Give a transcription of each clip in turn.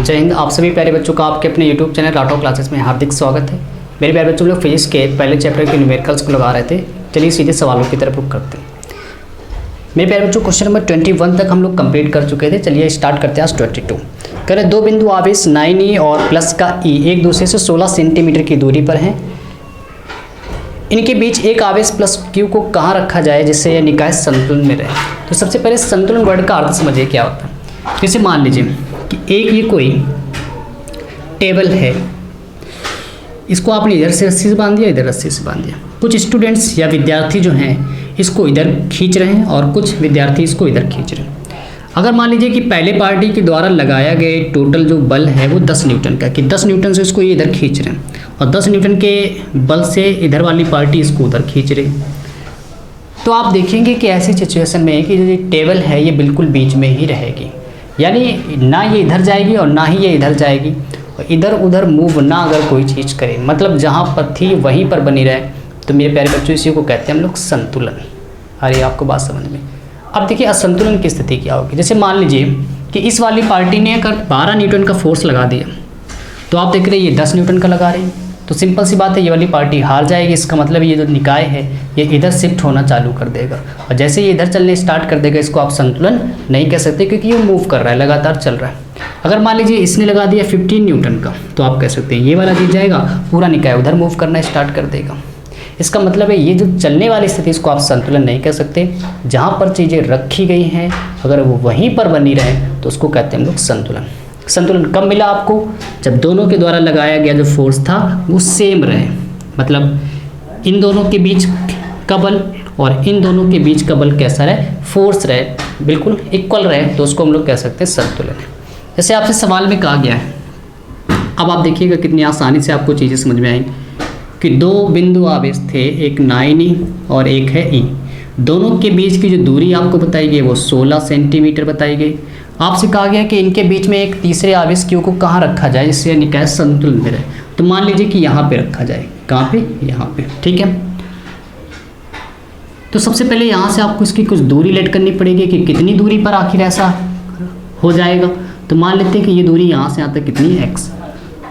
जय हिंद। आप सभी प्यारे बच्चों का आपके अपने YouTube चैनल राठौर क्लासेस में हार्दिक स्वागत है। मेरे प्यारे बच्चों, लोग फिजिक्स के पहले चैप्टर के न्यूमेरिकल्स को लगा रहे थे। चलिए सीधे सवालों की तरफ रुख करते हैं। मेरे प्यारे बच्चों, क्वेश्चन नंबर 21 तक हम लोग कंप्लीट कर चुके थे। चलिए स्टार्ट करते हैं आज 22। कह रहे दो बिंदु आवेश 9e और प्लस का e एक दूसरे से 16 सेंटीमीटर की दूरी पर हैं। इनके बीच एक आवेश प्लस q को कहाँ रखा जाए जिससे यह निकाय संतुलन में रहे। तो सबसे पहले संतुलन वर्ड का अर्थ समझिए क्या होता है। जैसे मान लीजिए कि एक ये कोई टेबल है, इसको आपने इधर से रस्सी से बांध दिया, इधर रस्सी से बांध दिया। कुछ स्टूडेंट्स या विद्यार्थी जो हैं इसको इधर खींच रहे हैं और कुछ विद्यार्थी इसको इधर खींच रहे हैं। अगर मान लीजिए कि पहले पार्टी के द्वारा लगाया गया टोटल जो बल है वो 10 न्यूटन का, कि 10 न्यूटन से इसको ये इधर खींच रहे हैं और 10 न्यूटन के बल से इधर वाली पार्टी इसको उधर खींच रही। तो आप देखेंगे कि ऐसी सिचुएशन में कि जो ये टेबल है ये बिल्कुल बीच में ही रहेगी, यानी ना ये इधर जाएगी और ना ही ये इधर जाएगी, और इधर उधर मूव ना अगर कोई चीज़ करे, मतलब जहाँ पर थी वहीं पर बनी रहे। तो मेरे प्यारे बच्चों, इसी को कहते हैं हम लोग संतुलन। अरे आपको बात समझ में। अब देखिए असंतुलन की स्थिति क्या होगी। जैसे मान लीजिए कि इस वाली पार्टी ने अगर 12 न्यूटन का फोर्स लगा दिया, तो आप देख रहे हैं ये 10 न्यूटन का लगा रही है, तो सिंपल सी बात है ये वाली पार्टी हार जाएगी। इसका मतलब ये जो निकाय है ये इधर शिफ्ट होना चालू कर देगा, और जैसे ये इधर चलने स्टार्ट कर देगा इसको आप संतुलन नहीं कह सकते, क्योंकि ये मूव कर रहा है, लगातार चल रहा है। अगर मान लीजिए इसने लगा दिया 15 न्यूटन का, तो आप कह सकते हैं ये वाला जीत जाएगा, पूरा निकाय उधर मूव करना स्टार्ट कर देगा। इसका मतलब है ये जो चलने वाली स्थिति इसको आप संतुलन नहीं कह सकते। जहाँ पर चीज़ें रखी गई हैं अगर वो वहीं पर बनी रहे तो उसको कहते हैं हम लोग संतुलन। संतुलन कब मिला आपको? जब दोनों के द्वारा लगाया गया जो फोर्स था वो सेम रहे, मतलब इन दोनों के बीच का बल और इन दोनों के बीच का बल कैसा रहे, फोर्स रहे, बिल्कुल इक्वल रहे, तो उसको हम लोग कह सकते हैं संतुलन। जैसे आपसे सवाल में कहा गया है, अब आप देखिएगा कितनी आसानी से आपको चीज़ें समझ में आएंगी कि दो बिंदु आवेश थे, एक 9e और एक है e। दोनों के बीच की जो दूरी आपको बताई गई वो 16 सेंटीमीटर बताई गई। आपसे कहा गया कि इनके बीच में एक तीसरे आवेश q को कहाँ रखा जाए जिससे निकाय संतुलन में रहे। तो मान लीजिए कि यहाँ पे रखा जाए। कहाँ पे? यहाँ पे। ठीक है, तो सबसे पहले यहाँ से आपको इसकी कुछ दूरी लेट करनी पड़ेगी कि कितनी दूरी पर आखिर ऐसा हो जाएगा। तो मान लेते हैं कि ये दूरी यहाँ से यहाँ तक कितनी है, x।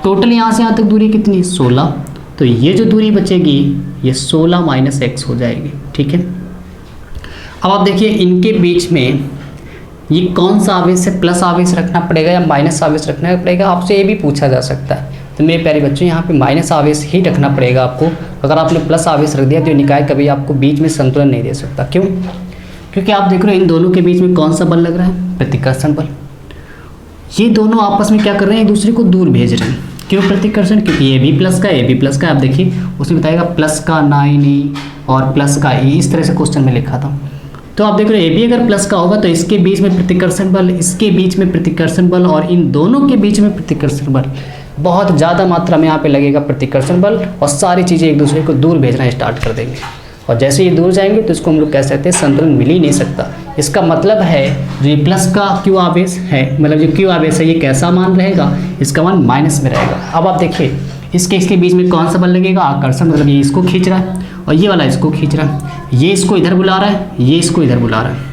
टोटल यहाँ से यहाँ तक दूरी कितनी, 16। तो ये जो दूरी बचेगी ये 16 - x हो जाएगी। ठीक है, अब आप देखिए इनके बीच में ये कौन सा आवेश है, प्लस आवेश रखना पड़ेगा या माइनस आवेश रखना पड़ेगा, आपसे ये भी पूछा जा सकता है। तो मेरे प्यारे बच्चों यहाँ पे माइनस आवेश ही रखना पड़ेगा आपको। अगर आपने प्लस आवेश रख दिया तो निकाय कभी आपको बीच में संतुलन नहीं दे सकता। क्यों? क्योंकि आप देख रहे हो इन दोनों के बीच में कौन सा बल लग रहा है, प्रतिकर्षण बल। ये दोनों आपस में क्या कर रहे हैं, एक दूसरे को दूर भेज रहे हैं। क्यों प्रतिकर्षण? क्योंकि ये भी प्लस का, ये भी प्लस का। आप देखिए उसमें बताएगा प्लस का 9e और प्लस का e, इस तरह से क्वेश्चन में लिखा था। तो आप देख रहे हो ये भी अगर प्लस का होगा तो इसके बीच में प्रतिकर्षण बल, इसके बीच में प्रतिकर्षण बल और इन दोनों के बीच में प्रतिकर्षण बल, बहुत ज़्यादा मात्रा में यहाँ पे लगेगा प्रतिकर्षण बल, और सारी चीज़ें एक दूसरे को दूर भेजना स्टार्ट कर देंगे। और जैसे ये दूर जाएंगे तो इसको हम लोग कह सकते हैं संतुलन मिल ही नहीं सकता। इसका मतलब है जो ये प्लस का q आवेश है, मतलब जो q आवेश है ये कैसा मान रहेगा, इसका मान माइनस में रहेगा। अब आप देखिए इसके बीच में कौन सा बल लगेगा, आकर्षण, मतलब ये इसको खींच रहा है और ये वाला इसको खींच रहा है, ये इसको इधर बुला रहा है, ये इसको इधर बुला रहा है।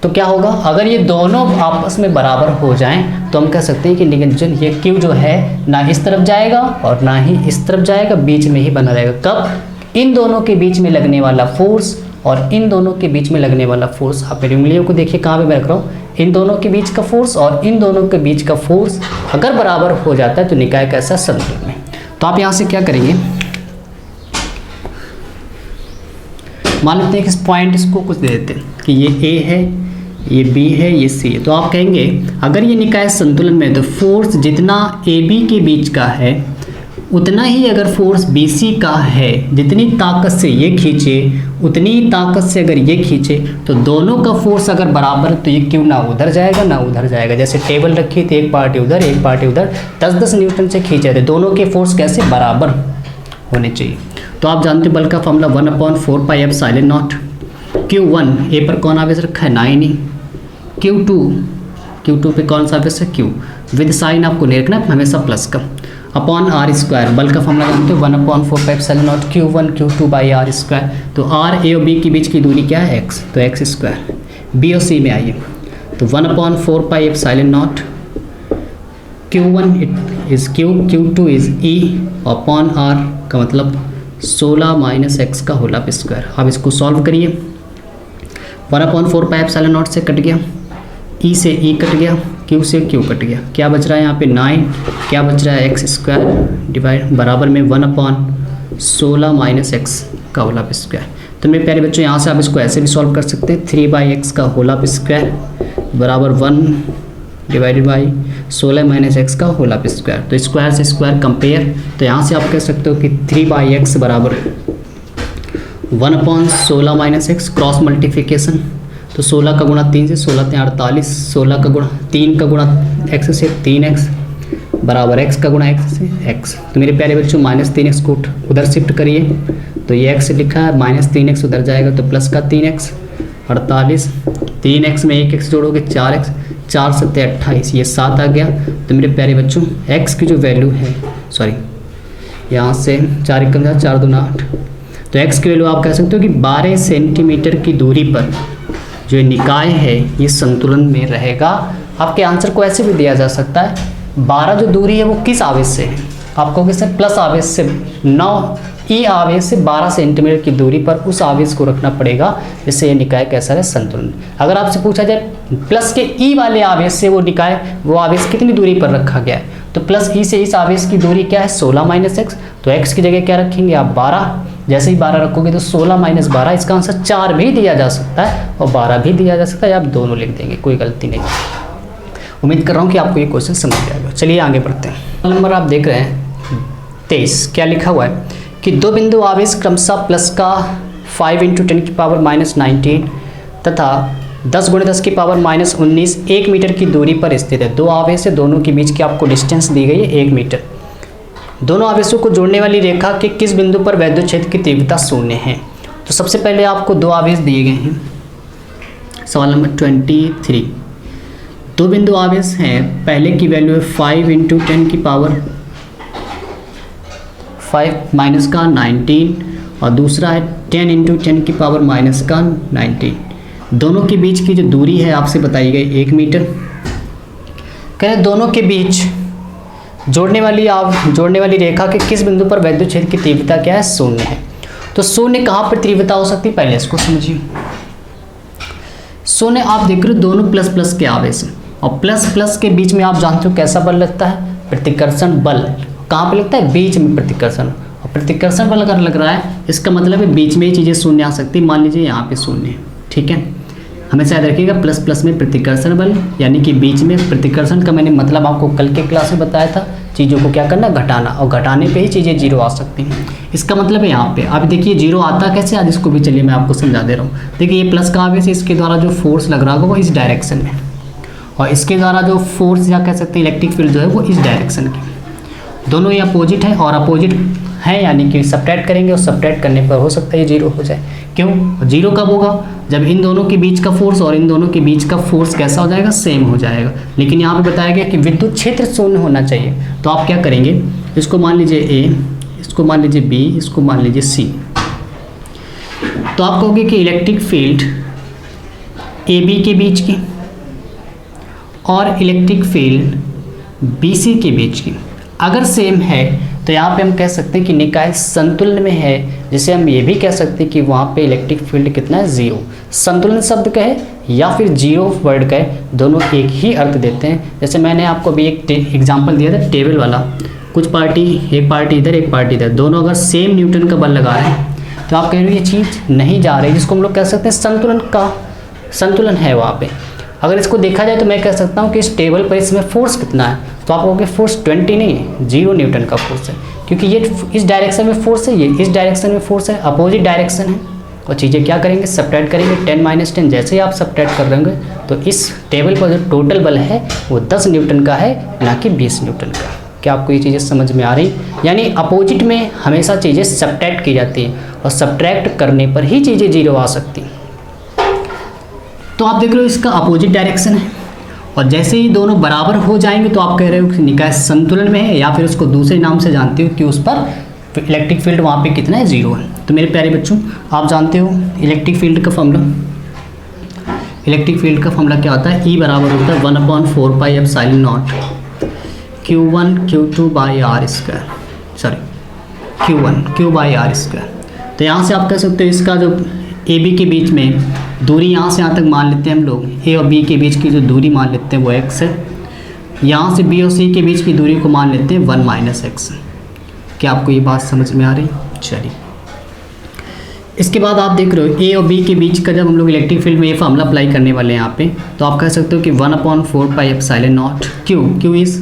तो क्या होगा, अगर ये दोनों आपस में बराबर हो जाएं तो हम कह सकते हैं कि निगेटिव ये q जो है ना इस तरफ जाएगा और ना ही इस तरफ जाएगा, बीच में ही बना रहेगा। कब? इन दोनों के बीच में लगने वाला फोर्स और इन दोनों के बीच में लगने वाला फोर्स। आप मेरी उंगलियों को देखिए कहाँ पे मैं रख रहा हूँ, इन दोनों के बीच का फोर्स और इन दोनों के बीच का फोर्स अगर बराबर हो जाता है तो निकाय कैसा, संतुलन में। तो आप यहाँ से क्या करेंगे, मान लेते हैं कि इस पॉइंट इसको कुछ दे देते हैं कि ये A है, ये B है, ये C है। तो आप कहेंगे अगर ये निकाय संतुलन में है तो फोर्स जितना AB के बीच का है उतना ही अगर फोर्स BC का है, जितनी ताकत से ये खींचे उतनी ही ताकत से अगर ये खींचे तो दोनों का फोर्स अगर बराबर तो ये क्यों ना उधर जाएगा ना उधर जाएगा। जैसे टेबल रखी थी, एक पार्टी उधर एक पार्टी उधर, 10-10 न्यूटन से खींचे थे, दोनों के फोर्स कैसे बराबर होने चाहिए। तो आप जानते हो बल का फॉर्मूला 1/4πε0। Q1 ए पर कौन आवेश रखा है, 9e। Q2 पे कौन सा आवेश है, Q, विद साइन आपको नहीं रखना हमेशा प्लस का, अपॉन r²। बल का फॉर्मूला जानते हो 1/4πε0 Q1 Q2/r²। तो r a और b के बीच की दूरी क्या है, x, तो x²। b और c में आइए तो 1/4πε0 Q1 it is Q, Q2 is E upon R का मतलब 16 माइनस एक्स का होल ऑफ स्क्वायर। अब इसको सॉल्व करिए। 1/4 पाई एप्सिलॉन नॉट से कट गया, E से E कट गया, Q से Q कट गया, क्या बच रहा है यहाँ पे 9, क्या बच रहा है एक्स स्क्वायर डिवाइड बराबर में 1/16 माइनस एक्स का होल ऑफ स्क्वायर। तो मेरे प्यारे बच्चों यहाँ से आप इसको ऐसे भी सॉल्व कर सकते हैं, 3/x का होल ऑफ स्क्वायर बराबर 1 डिवाइडेड बाई 16 माइनस एक्स का होल ऑफ स्क्वायर। तो स्क्वायर से स्क्वायर कंपेयर, तो यहाँ से आप कह सकते हो कि 3/x बराबर 1/16 माइनस एक्स, क्रॉस मल्टीप्लिकेशन, तो 16 का गुणा 3 से 16 × 48, 16 का गुणा 3 का गुणा x से 3x बराबर x का गुणा x से x। तो मेरे प्यारे बच्चों -3x को उधर शिफ्ट करिए, तो ये x लिखा है, -3x उधर जाएगा तो प्लस का 3x, 48, 3x में 1x जोड़ोगे 4x, 4 × 7 = 28, ये 7 आ गया। तो मेरे प्यारे बच्चों x की जो वैल्यू है, सॉरी यहाँ से 4 × 1 = 4, 2 × 8, तो x की वैल्यू आप कह सकते हो कि 12 सेंटीमीटर की दूरी पर जो निकाय है ये संतुलन में रहेगा। आपके आंसर को ऐसे भी दिया जा सकता है, 12 जो दूरी है वो किस आवेश से है, आपको किससे प्लस आवेश से, 9 ई आवेश से 12 सेंटीमीटर की दूरी पर उस आवेश को रखना पड़ेगा, जिससे ये निकाय कैसा है संतुलन। अगर आपसे पूछा जाए प्लस के ई वाले आवेश से वो निकाय, वो आवेश कितनी दूरी पर रखा गया है, तो प्लस ई से इस आवेश की दूरी क्या है 16 माइनस एक्स, तो एक्स की जगह क्या रखेंगे आप 12, जैसे ही 12 रखोगे तो 16 माइनस 12, इसका आंसर 4 भी दिया जा सकता है और 12 भी दिया जा सकता है, आप दोनों लिख देंगे, कोई गलती नहीं। उम्मीद कर रहा हूँ कि आपको ये क्वेश्चन समझ आएगा। चलिए आगे बढ़ते हैं। नंबर आप देख रहे हैं 23, क्या लिखा हुआ है कि दो बिंदु आवेश क्रमशः प्लस का 5 × 10⁻19 तथा 10 × 10⁻19 1 मीटर की दूरी पर स्थित है। दो आवेश है, दोनों के बीच की आपको डिस्टेंस दी गई है 1 मीटर। दोनों आवेशों को जोड़ने वाली रेखा के किस बिंदु पर वैद्युत क्षेत्र की तीव्रता 0 है। तो सबसे पहले आपको दो आवेश दिए गए हैं, सवाल नंबर 23। दो बिंदु आवेश हैं, पहले की वैल्यू है 5 × 10⁻5 और दूसरा है 10 × 10⁻19। दोनों के बीच की जो दूरी है आपसे बताई गई 1 मीटर। कह रहे दोनों के बीच जोड़ने वाली रेखा के किस बिंदु पर वैद्युत क्षेत्र की तीव्रता क्या है 0 है। तो 0 कहाँ पर तीव्रता हो सकती है, पहले इसको समझिए। 0 आप देख रहे हो दोनों प्लस प्लस के आवेश हैं, और प्लस प्लस के बीच में आप जानते हो कैसा बल लगता है, प्रतिकर्षण बल। कहाँ पे लगता है, बीच में प्रतिकर्षण, और प्रतिकर्षण बल अगर लग रहा है इसका मतलब है बीच में ही चीज़ें 0 आ सकती है। मान लीजिए यहाँ पे 0 है, ठीक है, हमेशा याद रखिएगा प्लस प्लस में प्रतिकर्षण बल, यानी कि बीच में प्रतिकर्षण का मैंने मतलब आपको कल के क्लास में बताया था, चीज़ों को क्या करना घटाना, और घटाने पे ही चीज़ें 0 आ सकती हैं। इसका मतलब है यहाँ पे अब देखिए 0 आता कैसे, आज इसको भी चलिए मैं आपको समझा दे रहा हूँ। देखिए ये प्लस का आवेश है, इसके द्वारा जो फोर्स लग रहा होगा वो इस डायरेक्शन में, और इसके द्वारा जो फोर्स या कह सकते हैं इलेक्ट्रिक फील्ड जो है वो इस डायरेक्शन की। दोनों ये अपोजिट है और अपोजिट है, यानी कि सब्ट्रैक्ट करेंगे और सब्ट्रैक्ट करने पर हो सकता है ये 0 हो जाए। क्यों 0 कब होगा, जब इन दोनों के बीच का फोर्स और इन दोनों के बीच का फोर्स कैसा हो जाएगा, सेम हो जाएगा। लेकिन यहाँ पे बताया गया कि विद्युत क्षेत्र 0 होना चाहिए, तो आप क्या करेंगे, इसको मान लीजिए A, इसको मान लीजिए B, इसको मान लीजिए C। तो आप कहोगे कि इलेक्ट्रिक फील्ड AB के बीच की और इलेक्ट्रिक फील्ड BC के बीच की अगर सेम है तो यहाँ पे हम कह सकते हैं कि निकाय संतुलन में है, जिसे हम ये भी कह सकते हैं कि वहाँ पे इलेक्ट्रिक फील्ड कितना है 0। संतुलन शब्द कहे या फिर 0 वर्ड कहे, दोनों एक ही अर्थ देते हैं। जैसे मैंने आपको अभी एक एग्जांपल दिया था टेबल वाला, कुछ पार्टी, एक पार्टी इधर एक पार्टी इधर, दोनों अगर सेम न्यूटन का बल लगा रहे हैं तो आप कह रहे हो ये चीज़ नहीं जा रही, जिसको हम लोग कह सकते हैं संतुलन का संतुलन है वहाँ पे। अगर इसको देखा जाए तो मैं कह सकता हूँ कि इस टेबल पर इसमें फोर्स कितना है, तो आप कहोगे फोर्स 20 नहीं है, 0 न्यूटन का फोर्स है, क्योंकि ये इस डायरेक्शन में फोर्स है, ये इस डायरेक्शन में फोर्स है, अपोजिट डायरेक्शन है। और चीज़ें क्या करेंगे, सब्ट्रैक्ट करेंगे, 10 - 10, जैसे ही आप सब्ट्रैक्ट कर रहे होंगे तो इस टेबल पर जो टोटल बल है वो 10 न्यूटन का है, ना कि 20 न्यूटन का। क्या आपको ये चीज़ें समझ में आ रही, यानी अपोजिट में हमेशा चीज़ें सब्ट्रैक्ट की जाती हैं और सब्ट्रैक्ट करने पर ही चीज़ें 0 आ सकती हैं। तो आप देख रहे हो इसका अपोजिट डायरेक्शन है, और जैसे ही दोनों बराबर हो जाएंगे तो आप कह रहे हो कि निकाय संतुलन में है, या फिर उसको दूसरे नाम से जानते हो कि उस पर इलेक्ट्रिक फील्ड वहाँ पे कितना है 0 है। तो मेरे प्यारे बच्चों आप जानते हो इलेक्ट्रिक फील्ड का फॉर्मूला, इलेक्ट्रिक फील्ड का फॉर्मूला क्या होता है, E बराबर होता है 1/4 pi epsilon naught Q1 Q2 by R square, sorry Q1 Q by R square. तो यहाँ से आप कह सकते हो इसका जो ए बी के बीच में दूरी यहाँ से यहाँ तक मान लेते हैं हम लोग, ए और बी के बीच की जो दूरी मान लेते हैं वो x है। यहाँ से बी और सी के बीच की दूरी को मान लेते हैं 1 माइनस एक्स। क्या आपको ये बात समझ में आ रही? चलिए, इसके बाद आप देख रहे हो ए और बी के बीच का जब हम लोग इलेक्ट्रिक फील्ड में ये फार्मूला अप्लाई करने वाले हैं यहाँ पे, तो आप कह सकते हो कि 1/4 pi epsilon naught Q is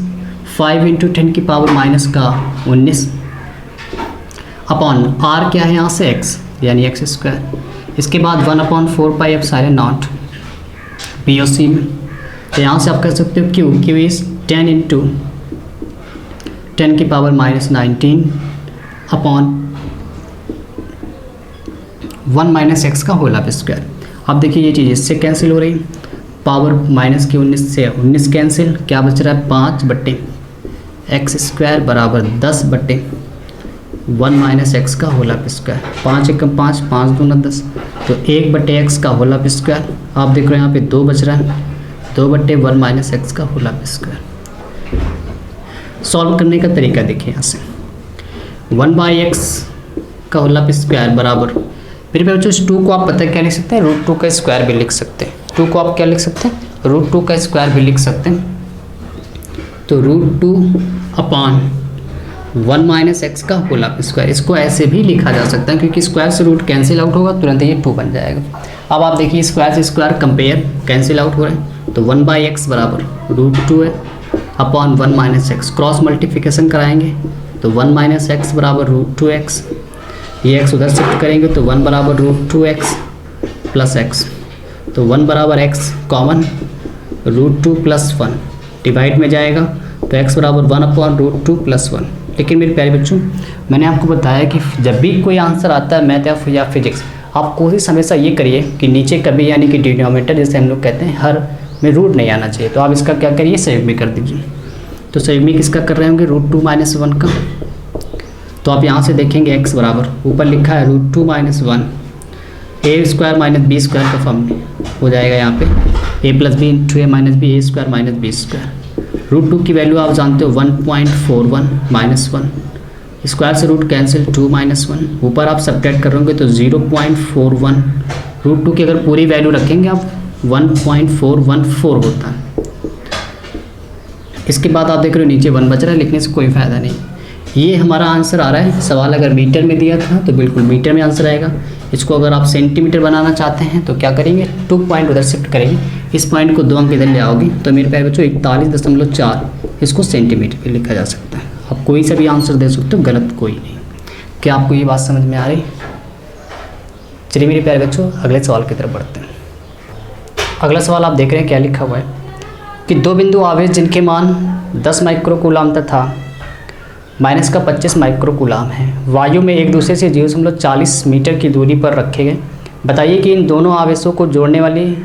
5 × 10⁻⁻19 upon R क्या है यहाँ से x यानी एक्स स्क्वायर। इसके बाद 1/4 पाई एप्सिलॉन नॉट बी और सी में, तो यहाँ से आप कह सकते हो Q is 10 × 10⁻⁻19 upon 1 minus x का होल ऑफ स्क्वायर। अब देखिए ये चीज़ इससे कैंसिल हो रही, पावर माइनस की 19 से 19 कैंसिल, क्या बच रहा है 5/x² बराबर 10/1 माइनस एक्स का होल ऑफ स्क्वायर। 5 × 5 5 दूना 10, तो 1/x का होल ऑफ स्क्वायर। आप देख रहे हो यहाँ पे 2 बच रहा है, 2/1 माइनस एक्स का होल ऑफ स्क्वायर। सॉल्व करने का तरीका देखिए, यहाँ से 1/x का होल ऑफ स्क्वायर बराबर, फिर बच्चों इस 2 को आप पता क्या लिख सकते हैं, √2 का स्क्वायर भी लिख सकते हैं। 2 को आप क्या लिख सकते हैं, √2 का स्क्वायर भी लिख सकते हैं। तो √2/1 माइनस एक्स का होल ऑफ स्क्वायर, इसको ऐसे भी लिखा जा सकता है क्योंकि स्क्वायर से रूट कैंसिल आउट होगा, तुरंत ये 2 बन जाएगा। अब आप देखिए स्क्वायर से स्क्वायर कंपेयर कैंसिल आउट हो रहे हैं, तो 1/x बराबर √2 है upon 1 minus x, cross multiplication कराएंगे तो 1 माइनस एक्स बराबर √2x, ये x उधर शिफ्ट करेंगे तो 1 बराबर √2x प्लस x, तो 1 बराबर x कॉमन, √2 + 1 डिवाइड में जाएगा तो x बराबर 1/√2 + 1। लेकिन मेरे प्यारे बच्चों, मैंने आपको बताया कि जब भी कोई आंसर आता है मैथ या फिजिक्स, आप कोशिश हमेशा ये करिए कि नीचे कभी यानी कि डिनोमिनेटर जैसे हम लोग कहते हैं हर में रूट नहीं आना चाहिए। तो आप इसका क्या करिए, संयुग्मी कर दीजिए। तो संयुग्मी किसका कर रहे होंगे, √2 - 1 का। तो आप यहाँ से देखेंगे x बराबर, ऊपर लिखा है √2 - 1 a² - b² का फॉर्म में हो जाएगा यहाँ पे a + b × a - b a² - b²। √2 की वैल्यू आप जानते हो 1.41 - 1, स्क्वायर से रूट कैंसिल 2 - 1, ऊपर आप सब्ट्रैक्ट करोगे तो 0.41, √2 की अगर पूरी वैल्यू रखेंगे आप 1.414 होता है। इसके बाद आप देख रहे हो नीचे 1 बच रहा है, लिखने से कोई फ़ायदा नहीं। ये हमारा आंसर आ रहा है, सवाल अगर मीटर में दिया था तो बिल्कुल मीटर में आंसर आएगा। इसको अगर आप सेंटीमीटर बनाना चाहते हैं तो क्या करेंगे, 2 पॉइंट उधर शिफ्ट करेंगे, इस पॉइंट को 2 अंक इधर ले आओगे तो मेरे प्यारे बच्चों 41.4 इसको सेंटीमीटर पे लिखा जा सकता है। आप कोई सा भी आंसर दे सकते हो, गलत कोई नहीं। क्या आपको ये बात समझ में आ रही? चलिए मेरे प्यारे बच्चों अगले सवाल की तरफ बढ़ते हैं। अगला सवाल आप देख रहे हैं क्या लिखा हुआ है कि 2 बिंदु आवेश जिनके मान 10 माइक्रोकूलाम तथा माइनस का 25 माइक्रोकूलाम है, वायु में एक दूसरे से 0.40 मीटर की दूरी पर रखे गए। बताइए कि इन दोनों आवेशों को जोड़ने वाली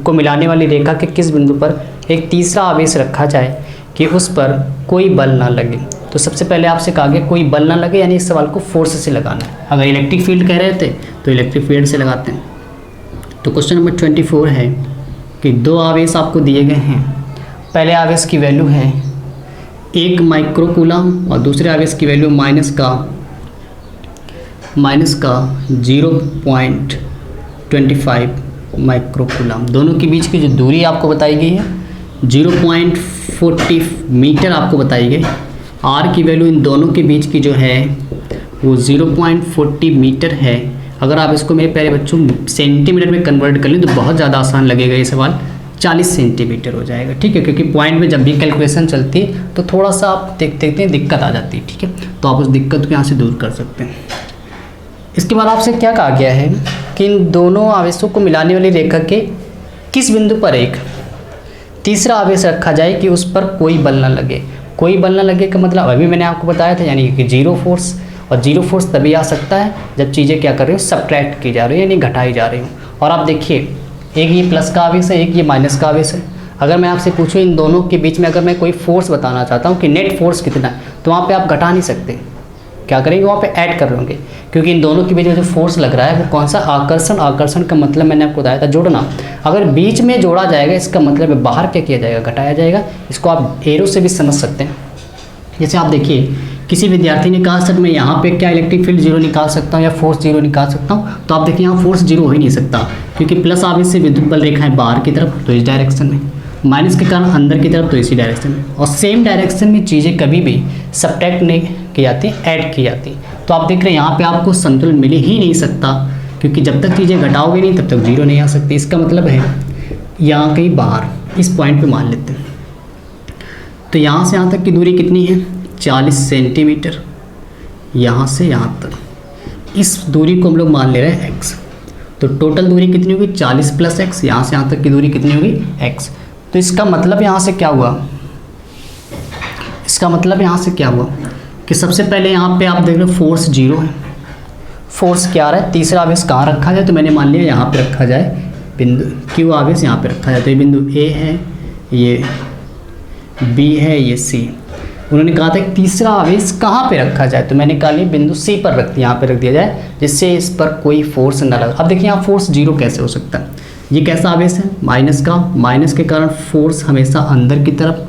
को मिलाने वाली रेखा के किस बिंदु पर एक तीसरा आवेश रखा जाए कि उस पर कोई बल ना लगे। तो सबसे पहले आपसे कहा गया कोई बल ना लगे, यानी इस सवाल को फोर्स से लगाना है। अगर इलेक्ट्रिक फील्ड कह रहे थे तो इलेक्ट्रिक फील्ड से लगाते हैं। तो क्वेश्चन नंबर 24 है कि 2 आवेश आपको दिए गए हैं। पहले आवेश की वैल्यू है 1 माइक्रोकूलम और दूसरे आवेश की वैल्यू माइनस का 0.25 माइक्रोकूलम। दोनों के बीच की जो दूरी आपको बताई गई है 0.40 मीटर आपको बताई गई। आर की वैल्यू इन दोनों के बीच की जो है वो 0.40 मीटर है। अगर आप इसको मेरे प्यारे बच्चों सेंटीमीटर में कन्वर्ट कर लें तो बहुत ज़्यादा आसान लगेगा ये सवाल, 40 सेंटीमीटर हो जाएगा। ठीक है, क्योंकि पॉइंट में जब भी कैलकुलेशन चलती है तो थोड़ा सा आप देखते हैं दिक्कत आ जाती है। ठीक है, तो आप उस दिक्कत को यहाँ से दूर कर सकते हैं। इसके बाद आपसे क्या कहा गया है कि इन दोनों आवेशों को मिलाने वाली रेखा के किस बिंदु पर एक तीसरा आवेश रखा जाए कि उस पर कोई बल न लगे। कोई बल न लगे का मतलब अभी मैंने आपको बताया था, यानी कि जीरो फोर्स। और जीरो फोर्स तभी आ सकता है जब चीज़ें क्या कर रही हो, सब्ट्रैक्ट की जा रही है, यानी घटाई जा रही हो। और आप देखिए एक ये प्लस का आवेश है, एक ये माइनस का आवेश है। अगर मैं आपसे पूछूं इन दोनों के बीच में अगर मैं कोई फोर्स बताना चाहता हूं कि नेट फोर्स कितना है, तो वहाँ पे आप घटा नहीं सकते। क्या करेंगे, वहाँ पे ऐड कर लेंगे, क्योंकि इन दोनों के बीच में जो फोर्स लग रहा है वो कौन सा, आकर्षण। आकर्षण का मतलब मैंने आपको बताया था जोड़ना। अगर बीच में जोड़ा जाएगा इसका मतलब बाहर क्या किया जाएगा, घटाया जाएगा। इसको आप एरो से भी समझ सकते हैं। जैसे आप देखिए किसी विद्यार्थी ने कहा सर मैं यहाँ पे क्या इलेक्ट्रिक फील्ड जीरो निकाल सकता हूँ या फोर्स जीरो निकाल सकता हूँ, तो आप देखिए यहाँ फोर्स जीरो हो ही नहीं सकता, क्योंकि प्लस आवेश से विद्युत बल रेखाएं बाहर की तरफ तो इस डायरेक्शन में, माइनस के कारण अंदर की तरफ तो इसी डायरेक्शन में, और सेम डायरेक्शन में चीज़ें कभी भी सब्ट्रैक्ट नहीं की जाती, ऐड की जाती। तो आप देख रहे हैं यहाँ पे आपको संतुलन मिल ही नहीं सकता, क्योंकि जब तक चीज़ें घटाओगे नहीं तब तक जीरो नहीं आ सकती। इसका मतलब है यहाँ कहीं बाहर इस पॉइंट पे मान लेते हैं, तो यहाँ से यहाँ तक की दूरी कितनी है 40 सेंटीमीटर, यहाँ से यहाँ तक इस दूरी को हम लोग मान ले रहे हैं x, तो टोटल दूरी कितनी होगी 40 प्लस x, यहाँ से यहाँ तक की दूरी कितनी होगी x। तो इसका मतलब यहाँ से क्या हुआ, इसका मतलब यहाँ से क्या हुआ कि सबसे पहले यहाँ पे आप देख रहे हो फोर्स जीरो है, फोर्स क्या आ रहा है, तीसरा आवेश कहाँ रखा जाए, तो मैंने मान लिया यहाँ पे रखा जाए बिंदु Q आवेश यहाँ पे रखा जाए, तो ये बिंदु A है, ये B है, ये C। उन्होंने कहा था कि तीसरा आवेश कहाँ पे रखा जाए, तो मैंने कहा बिंदु C पर रख दिया, यहाँ पे रख दिया जाए, जिससे इस पर कोई फोर्स न लगा। अब देखिए यहाँ फोर्स जीरो कैसे हो सकता है, ये कैसा आवेश है माइनस का, माइनस के कारण फोर्स हमेशा अंदर की तरफ,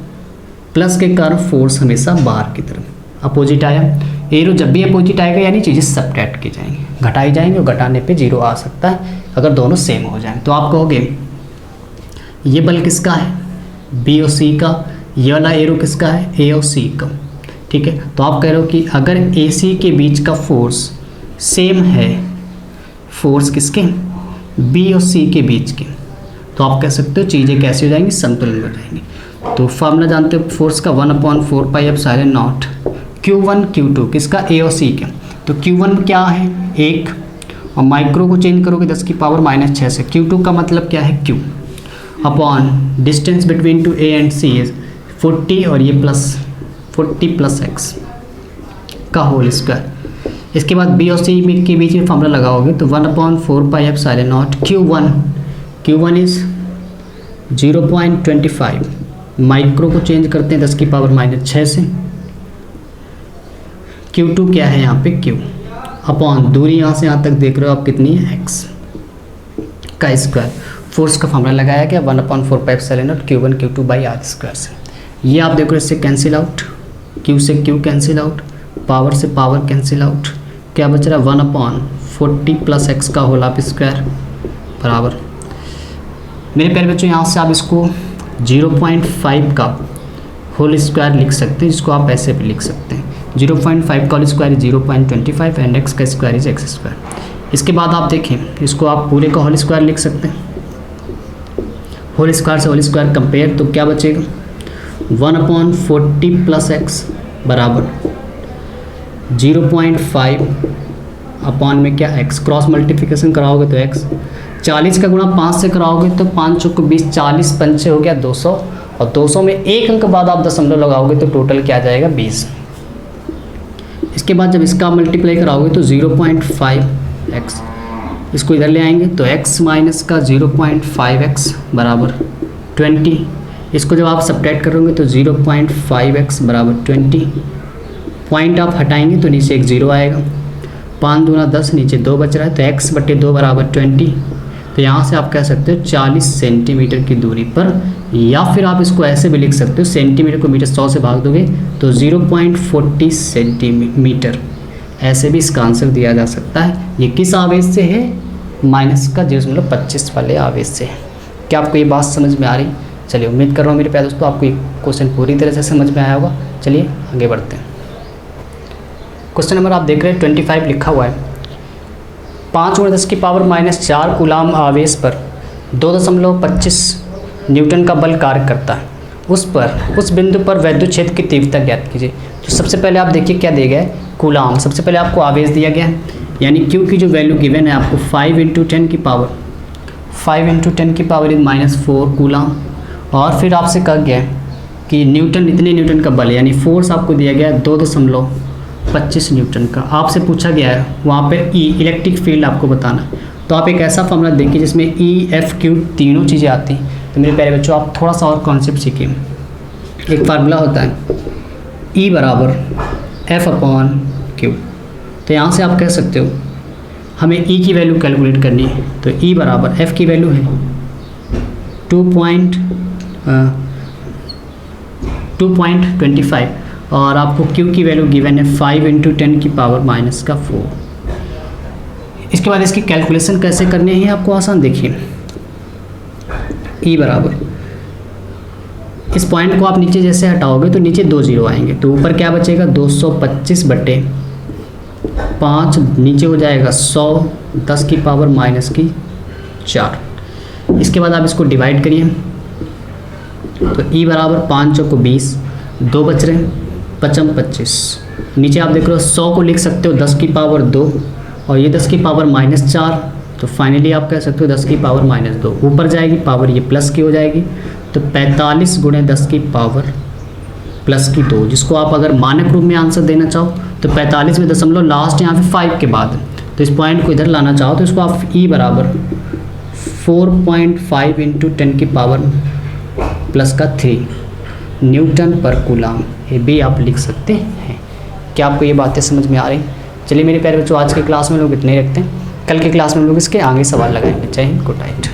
प्लस के कारण फोर्स हमेशा बाहर की तरफ, अपोजिट आया। एरो जब भी अपोजिट आएगा यानी चीज़ें सब्ट्रैक्ट की जाएंगी, घटाई जाएंगी, और घटाने पे जीरो आ सकता है अगर दोनों सेम हो जाएं। तो आप कहोगे ये बल किसका है बी और सी का, ये वाला एरो किसका है ए और सी का, ठीक है। तो आप कह रहे हो कि अगर ए सी के बीच का फोर्स सेम है फोर्स किसके बी और सी के बीच के, तो आप कह सकते हो चीज़ें कैसी हो जाएंगी संतुलन में रहेंगी। तो फार्मूला जानते हो फोर्स का 1/4 pi epsilon naught Q1 Q2 किसका ए और सी के, तो Q1 क्या है 1, और माइक्रो को चेंज करोगे 10 की पावर -6 से, Q2 का मतलब क्या है Q upon distance between two A and C is 40, और ये प्लस 40 प्लस x का होल स्क्वायर। इसके बाद बी और सी के बीच में फार्मूला लगाओगे तो 1/4 pi epsilon naught Q1 is 0.25, micro को चेंज करते हैं 10 की पावर -6 से, Q2 क्या है यहाँ पे Q अपॉन दूरी यहाँ से यहाँ तक देख रहे हो आप कितनी है x का स्क्वायर। फोर्स का फार्मूला लगाया गया 1/4 pi epsilon naught Q1 Q2 by R square से। ये आप देखो इससे कैंसिल आउट, Q से Q कैंसिल आउट, पावर से पावर कैंसिल आउट, क्या बच रहा है 1/40 प्लस x का होल हाफ स्क्वायर बराबर। मेरे प्यारे बच्चों यहाँ से आप इसको 0.5 का होल स्क्वायर लिख सकते हैं, जिसको आप ऐसे भी लिख सकते हैं 0.5 का होल स्क्वायर 0.25 एंड x का स्क्वायर इज x स्क्वायर। इसके बाद आप देखें इसको आप पूरे का होल स्क्वायर लिख सकते हैं, होल स्क्वायर से होल स्क्वायर कंपेयर, तो क्या बचेगा 1/40 प्लस x बराबर 0.5 अपॉन में क्या x, क्रॉस मल्टीप्लिकेशन कराओगे तो x, 40 का गुणा 5 से कराओगे तो 5 चौको 20, 40 पंचे हो गया 200, और 200 में एक अंक बाद आप दशमलव लगाओगे तो टोटल क्या आ जाएगा 20। इसके बाद जब इसका मल्टीप्लाई कराओगे तो 0.5x, इसको इधर ले आएंगे तो x माइनस का 0.5x बराबर 20, इसको जब आप सब्ट्रैक्ट करोगे तो 0.5x बराबर 20, पॉइंट आप हटाएंगे तो नीचे एक 0 आएगा, 5 दूना 10 नीचे 2 बच रहा है, तो x/2 बराबर 20। तो यहाँ से आप कह सकते हो 40 सेंटीमीटर की दूरी पर, या फिर आप इसको ऐसे भी लिख सकते हो सेंटीमीटर को मीटर 100 से भाग दोगे तो 0.40 सेंटीमीटर, ऐसे भी इसका आंसर दिया जा सकता है। ये किस आवेश से है माइनस का 0.25 वाले आवेश से है। क्या आपको ये बात समझ में आ रही? चलिए उम्मीद कर रहा हूँ मेरे प्यारे दोस्तों आपको ये क्वेश्चन पूरी तरह से समझ में आया होगा। चलिए आगे बढ़ते हैं। क्वेश्चन नंबर आप देख रहे हैं 25 लिखा हुआ है, 5×10⁻⁴ कूलाम आवेश पर 2.25 न्यूटन का बल कार्य करता है, उस बिंदु पर वैद्युत क्षेत्र की तीव्रता ज्ञात कीजिए। तो सबसे पहले आप देखिए क्या दिया गया है कूलाम, सबसे पहले आपको आवेश दिया गया है, यानी Q की जो वैल्यू गिवन है आपको 5 × 10 की पावर -4 कूलाम, और फिर आपसे कहा गया है कि न्यूटन इतने न्यूटन का बल, यानी फोर्स आपको दिया गया है 2.25 न्यूटन का। आपसे पूछा गया है वहाँ पर E इलेक्ट्रिक फील्ड आपको बताना, तो आप एक ऐसा फॉर्मूला देखिए जिसमें E F Q तीनों चीज़ें आती हैं। तो मेरे प्यारे बच्चों आप थोड़ा सा और कॉन्सेप्ट सीखिए। एक फार्मूला होता है E बराबर F/Q, तो यहाँ से आप कह सकते हो हमें E की वैल्यू कैलकुलेट करनी है, तो E बराबर F की वैल्यू है 2.25 और आपको Q की वैल्यू गिवन है 5 × 10⁻⁻⁴। इसके बाद इसकी कैलकुलेशन कैसे करनी है आपको आसान, देखिए E बराबर, इस पॉइंट को आप नीचे जैसे हटाओगे तो नीचे 2 जीरो आएंगे, तो ऊपर क्या बचेगा 225/5, नीचे हो जाएगा 100 10⁻⁻⁴। इसके बाद आप इसको डिवाइड करिए, तो E बराबर 5 चौको 20, 2 बच रहे हैं, 25। नीचे आप देख रहे हो 100 को लिख सकते हो 10⁻2 और ये 10⁻⁻4, तो फाइनली आप कह सकते हो 10⁻2। ऊपर जाएगी पावर, ये प्लस की हो जाएगी, तो 45 × 10⁻2, जिसको आप अगर मानक रूप में आंसर देना चाहो तो 45 में दशमलव लास्ट यहाँ पे 5 के बाद, तो इस पॉइंट को इधर लाना चाहो तो इसको आप E बराबर 4.5 × 10⁻3 न्यूटन पर कूलम, ये भी आप लिख सकते हैं। क्या आपको ये बातें समझ में आ रही? चलिए मेरे प्यारे बच्चों, आज के क्लास में लोग इतने ही रखते हैं, कल के क्लास में हम लोग इसके आगे सवाल लगाएंगे। जय हिंद, गुड नाइट।